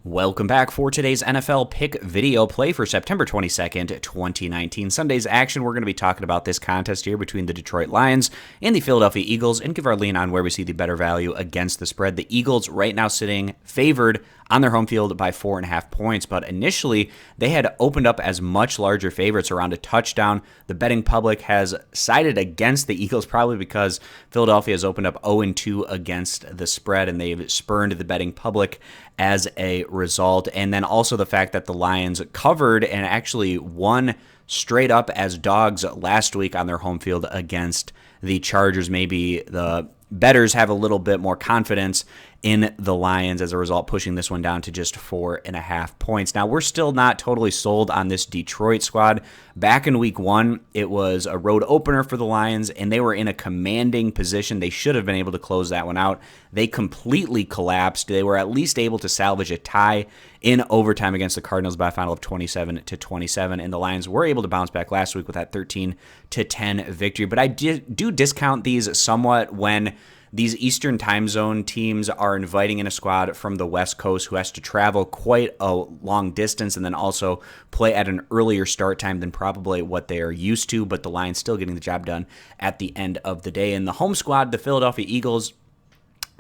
Welcome back for today's NFL pick video play for September 22nd, 2019. Sunday's action, we're going to be talking about this contest here between the Detroit Lions and the Philadelphia Eagles and give our lean on where we see the better value against the spread. The Eagles right now sitting favored on their home field by 4.5 points, but initially they had opened up as much larger favorites around a touchdown. The betting public has sided against the Eagles probably because Philadelphia has opened up 0-2 against the spread, and they've spurned the betting public as a result. And then also the fact that the Lions covered and actually won straight up as dogs last week on their home field against the Chargers. Maybe the bettors have a little bit more confidence in the Lions as a result, pushing this one down to just 4.5 points. Now, we're still not totally sold on this Detroit squad. Back in week one, it was a road opener for the Lions, and they were in a commanding position. They should have been able to close that one out. They completely collapsed. They were at least able to salvage a tie in overtime against the Cardinals by a final of 27-27, and the Lions were able to bounce back last week with that 13-10 victory. But I do discount these somewhat when these Eastern time zone teams are inviting in a squad from the West Coast who has to travel quite a long distance and then also play at an earlier start time than probably what they are used to, but the Lions still getting the job done at the end of the day. And the home squad, the Philadelphia Eagles,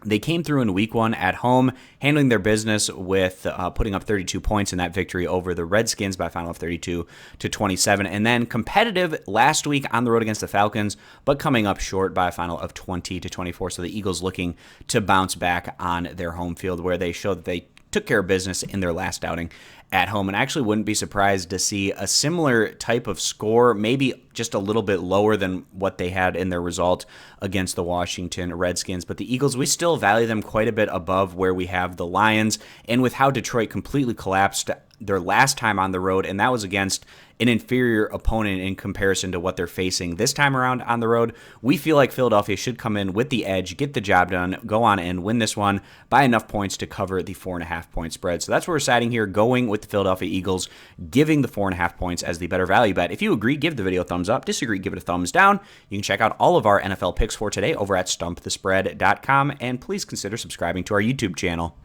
they came through in week one at home, handling their business with putting up 32 points in that victory over the Redskins by a final of 32-27. And then competitive last week on the road against the Falcons, but coming up short by a final of 20-24. So the Eagles looking to bounce back on their home field where they showed that they took care of business in their last outing at home. And I actually wouldn't be surprised to see a similar type of score, maybe just a little bit lower than what they had in their result against the Washington Redskins. But the Eagles, we still value them quite a bit above where we have the Lions. And with how Detroit completely collapsed their last time on the road, and that was against an inferior opponent in comparison to what they're facing this time around on the road, we feel like Philadelphia should come in with the edge, get the job done, go on and win this one by enough points to cover the 4.5 point spread. So that's where we're siding here, going with the Philadelphia Eagles, giving the 4.5 points as the better value bet. If you agree, give the video a thumbs up. Disagree, give it a thumbs down. You can check out all of our NFL picks for today over at stumpthespread.com, and please consider subscribing to our YouTube channel.